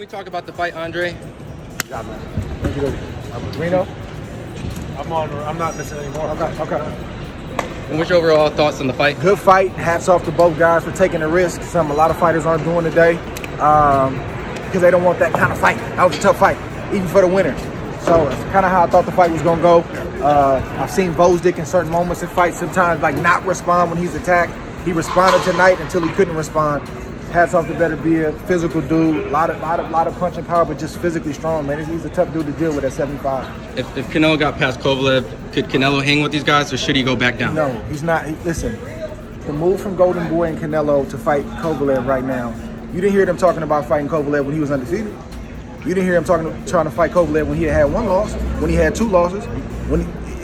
talk about the fight, Andre? Yeah, man. Thank you. Reno? I'm not missing anymore. Okay. And what's your overall thoughts on the fight? Good fight. Hats off to both guys for taking the risk. A lot of fighters aren't doing today because they don't want that kind of fight. That was a tough fight, even for the winner. So that's kind of how I thought the fight was going to go. I've seen Bozdik in certain moments in fights sometimes like not respond when he's attacked. He responded tonight until he couldn't respond. Hats off to Beterbiev, physical dude, a lot of punching power, but just physically strong, man. He's a tough dude to deal with at 75. If Canelo got past Kovalev, could Canelo hang with these guys, or should he go back down? No, he's not. Listen, the move from Golden Boy and Canelo to fight Kovalev right now, you didn't hear them talking about fighting Kovalev when he was undefeated. You didn't hear him trying to fight Kovalev when he had one loss, when he had two losses,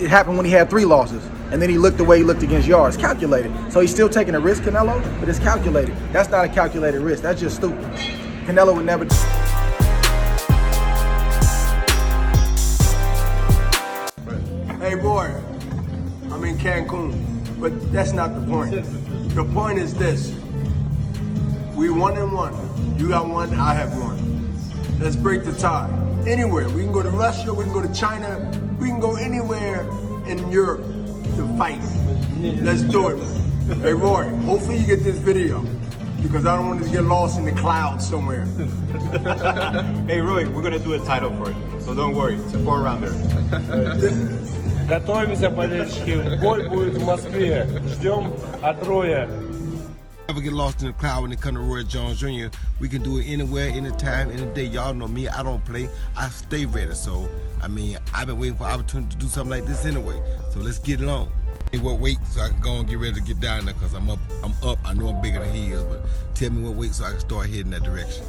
it happened when he had three losses. And then he looked the way he looked against Yards, calculated. So he's still taking a risk, Canelo, but it's calculated. That's not a calculated risk. That's just stupid. Canelo would never. Hey, boy, I'm in Cancun, but that's not the point. The point is this. We 1-1. You got one, I have one. Let's break the tie. Anywhere. We can go to Russia, we can go to China, we can go anywhere in Europe to fight. Let's do it. Hey Roy, hopefully you get this video because I don't want it to get lost in the clouds somewhere. Hey Roy, we're gonna do a title for it, so don't worry, it's a 4-rounder. Готовимся, болельщики. Бой будет в Москве. Ждем Адроя. Never get lost in the crowd when it comes to Roy Jones Jr. We can do it anywhere, anytime, any day. Y'all know me, I don't play, I stay ready. So, I've been waiting for an opportunity to do something like this anyway. So let's get it on. Hey, what weight so I can go and get ready to get down there because I'm up. I know I'm bigger than he is, but tell me what weight so I can start heading that direction.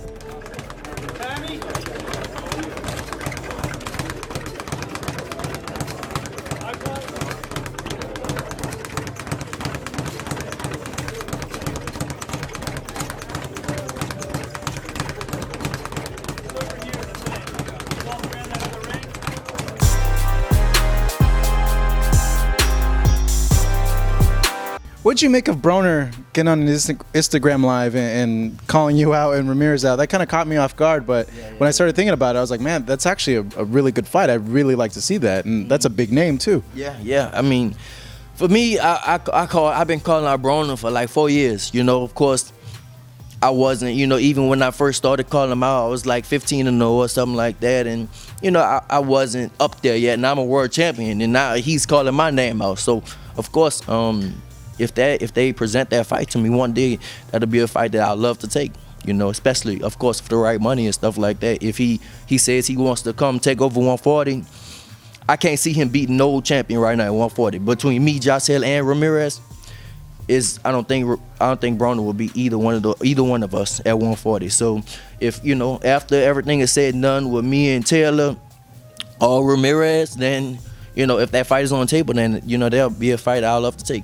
What'd you make of Broner getting on his Instagram live and calling you out and Ramirez out? That kind of caught me off guard, but when I started thinking about it, I was like, man, that's actually a really good fight. I'd really like to see that, and that's a big name too. Yeah. I mean, for me, I've been calling out Broner for like 4 years. You know, of course, I wasn't. You know, even when I first started calling him out, I was like 15-0 or something like that, and you know, I wasn't up there yet. And I'm a world champion, and now he's calling my name out. So, of course, if they present that fight to me one day, that'll be a fight that I'd love to take. You know, especially, of course, for the right money and stuff like that. If he says he wants to come take over 140, I can't see him beating no champion right now at 140. Between me, Josh Hill, and Ramirez, I don't think Broner will beat either one of us at 140. So, if you know, after everything is said and done with me and Taylor or Ramirez, then you know, if that fight is on the table, then you know there'll be a fight I'd love to take.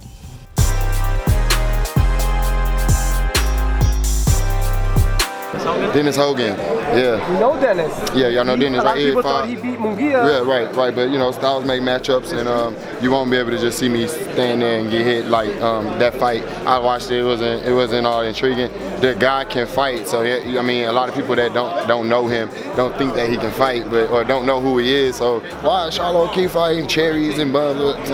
Dennis Hogan, yeah. You know Dennis. Yeah, y'all know Dennis. A lot of people thought he beat Munguia. Yeah, right. But you know, styles make matchups, and you won't be able to just see me stand there and get hit like that fight. I watched it. It wasn't all intriguing. The guy can fight, so I mean, a lot of people that don't know him don't think that he can fight, or don't know who he is. So why Charlo keep fighting cherries and buns?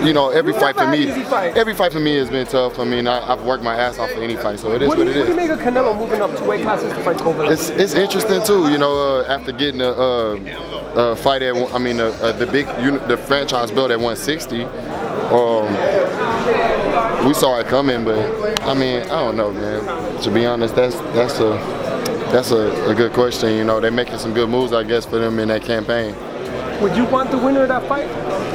You know, every fight for me has been tough. I mean, I've worked my ass off for any fight, so it is what it is. What do you make of Canelo moving up 2 weight classes to fight Kovalev? It's interesting too, you know. After getting a fight at, the franchise belt at 160, we saw it coming. But I mean, I don't know, man. To be honest, that's a good question. You know, they're making some good moves, I guess, for them in that campaign. Would you want the winner of that fight?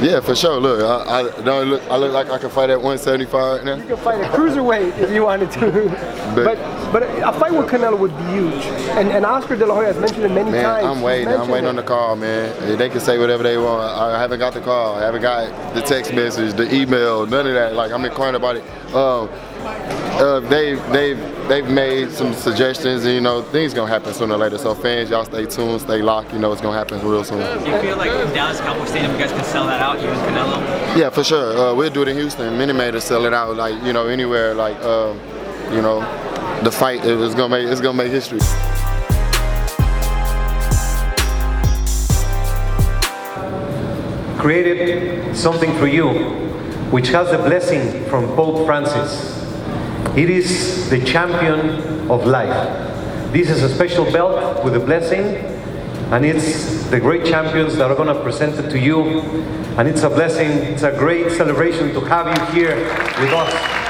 Yeah, for sure. Look, I look like I can fight at 175 now. You can fight at cruiserweight if you wanted to. But a fight with Canelo would be huge. And Oscar De La Hoya has mentioned it many times. I'm waiting on the call, man. They can say whatever they want. I haven't got the call. I haven't got the text message, the email, none of that. Like, I'm inquiring about it. They've made some suggestions, and you know, things gonna happen sooner or later. So fans, y'all stay tuned, stay locked. You know, it's gonna happen real soon. Do you feel like in Dallas Cowboy Stadium, you guys can sell that out, you and Canelo? Yeah, for sure. We'll do it in Houston. Many made us sell it out, like, you know, anywhere. Like, you know, the fight it's gonna make history. created something for you, which has the blessing from Pope Francis. It is the champion of life. This is a special belt with a blessing, and it's the great champions that are going to present it to you. And it's a blessing, it's a great celebration to have you here with us.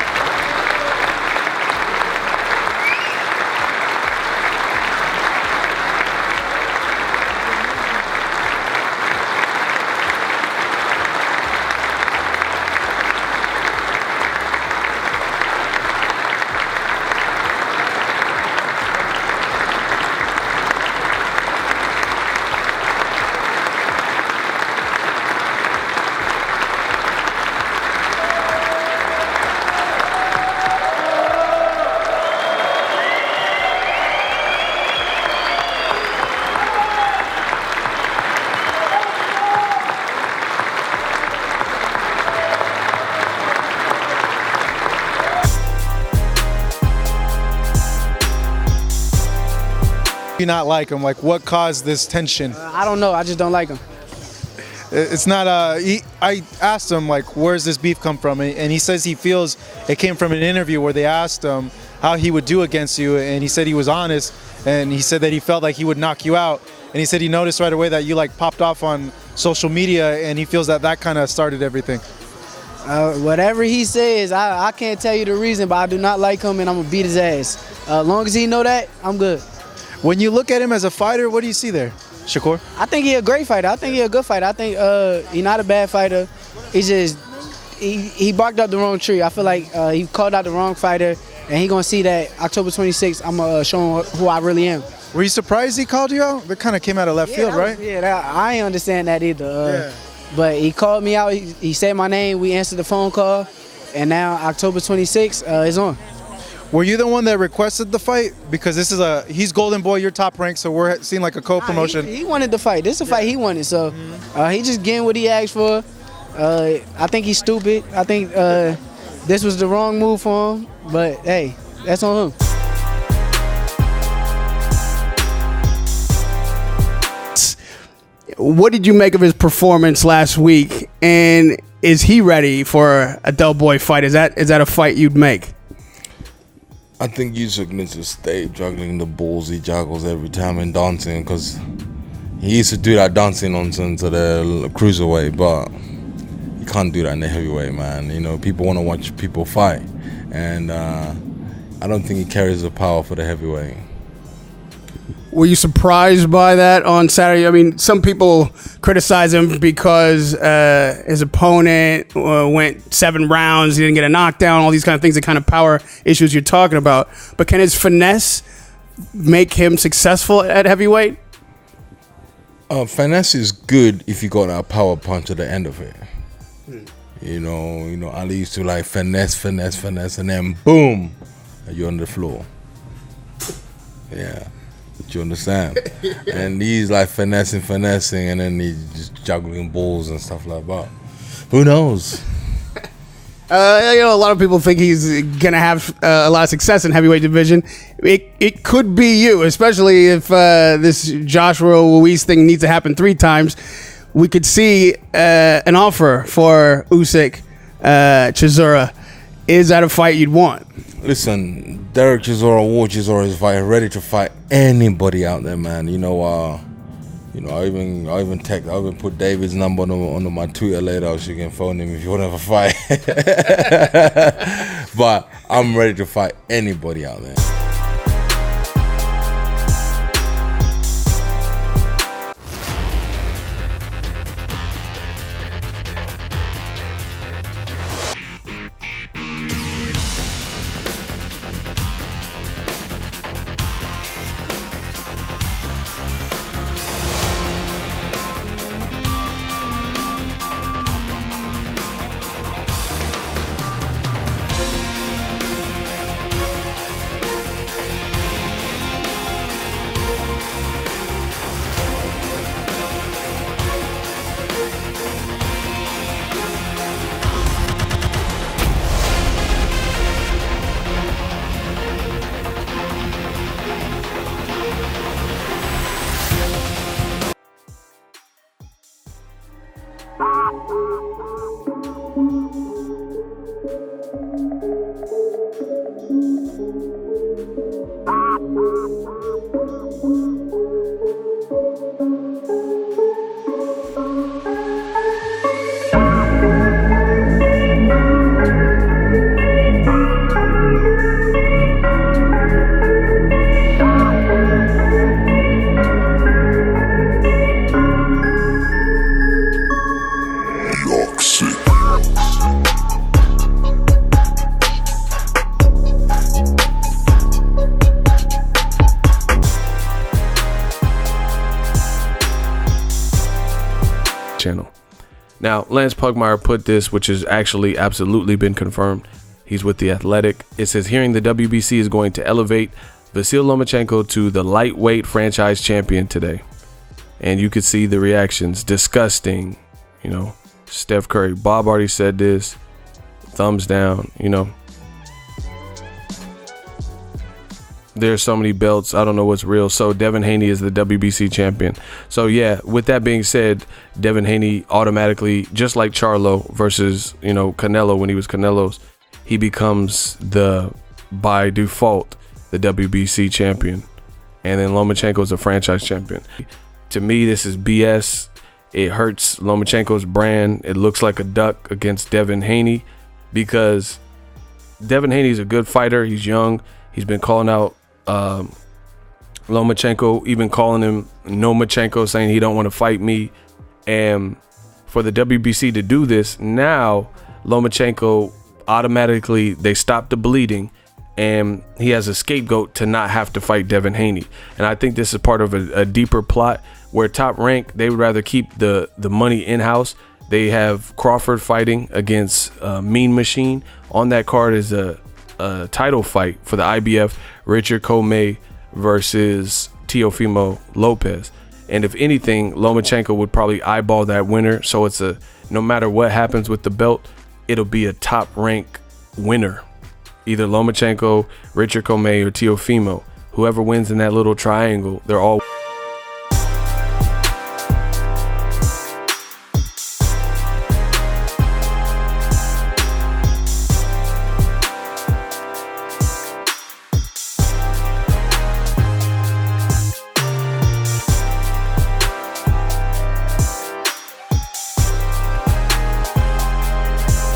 Do you not like him? Like, what caused this tension? I don't know. I just don't like him. It's not. I asked him, like, where's this beef come from? And he says he feels it came from an interview where they asked him how he would do against you, and he said he was honest, and he said that he felt like he would knock you out, and he said he noticed right away that you like popped off on social media, and he feels that that kind of started everything. Whatever he says, I can't tell you the reason, but I do not like him, and I'm gonna beat his ass. As long as he know that, I'm good. When you look at him as a fighter, what do you see there, Shakur? I think he's a great fighter. I think he's a good fighter. I think he's not a bad fighter. He's just he barked up the wrong tree. I feel like he called out the wrong fighter, and he's gonna see that October 26th. I'm gonna show him who I really am. Were you surprised he called you out? That kind of came out of left field, right? I ain't understand that either. But he called me out. He said my name. We answered the phone call, and now October 26th is on. Were you the one that requested the fight? Because this is he's Golden Boy, you're Top Rank, so we're seeing like a co-promotion. He wanted the fight. This is a fight he wanted, so he just getting what he asked for. I think he's stupid. I think this was the wrong move for him, but hey, that's on him. What did you make of his performance last week? And is he ready for a Del Boy fight? Is that a fight you'd make? I think Usyk needs to stay juggling the balls he juggles every time and dancing, because he used to do that dancing nonsense to the cruiserweight, but you can't do that in the heavyweight, man. You know, people want to watch people fight, and I don't think he carries the power for the heavyweight. Were you surprised by that on Saturday? I mean, some people criticize him because his opponent went 7 rounds, he didn't get a knockdown, all these kind of things, the kind of power issues you're talking about. But can his finesse make him successful at heavyweight? Finesse is good if you got that power punch at the end of it. You know, Ali used to like finesse, and then boom, you're on the floor. Yeah. Do you understand? And he's like finessing, and then he's just juggling balls and stuff like that. Who knows? A lot of people think he's gonna have a lot of success in heavyweight division. It could be you, especially if this Joshua Ruiz thing needs to happen 3 times. We could see an offer for Usyk, Chisora. Is that a fight you'd want? Listen, Derek Chisora is ready to fight anybody out there, man. I even put David's number on my Twitter later, so you can phone him if you want to have a fight. But I'm ready to fight anybody out there. Channel. Now, Lance Pugmire put this, which has actually absolutely been confirmed. He's with The Athletic. It says, hearing the WBC is going to elevate Vasily Lomachenko to the lightweight franchise champion today. And you could see the reactions. Disgusting. You know, Steph Curry. Bob already said this. Thumbs down, you know. There's so many belts. I don't know what's real. So Devin Haney is the WBC champion. So yeah, with that being said, Devin Haney automatically, just like Charlo versus, you know, Canelo when he was Canelo's, he becomes by default, the WBC champion. And then Lomachenko is a franchise champion. To me, this is BS. It hurts Lomachenko's brand. It looks like a duck against Devin Haney because Devin Haney is a good fighter. He's young. He's been calling out Lomachenko, even calling him Nomachenko, saying he don't want to fight me. And for the WBC to do this, now Lomachenko automatically, they stop the bleeding and he has a scapegoat to not have to fight Devin Haney. And I think this is part of a deeper plot where Top Rank, they would rather keep the money in-house. They have Crawford fighting against Mean Machine. On that card is a title fight for the IBF, Richard Comey versus Teofimo Lopez. And if anything, Lomachenko would probably eyeball that winner. So it's no matter what happens with the belt, it'll be a Top Rank winner. Either Lomachenko, Richard Comey, or Teofimo. Whoever wins in that little triangle, they're all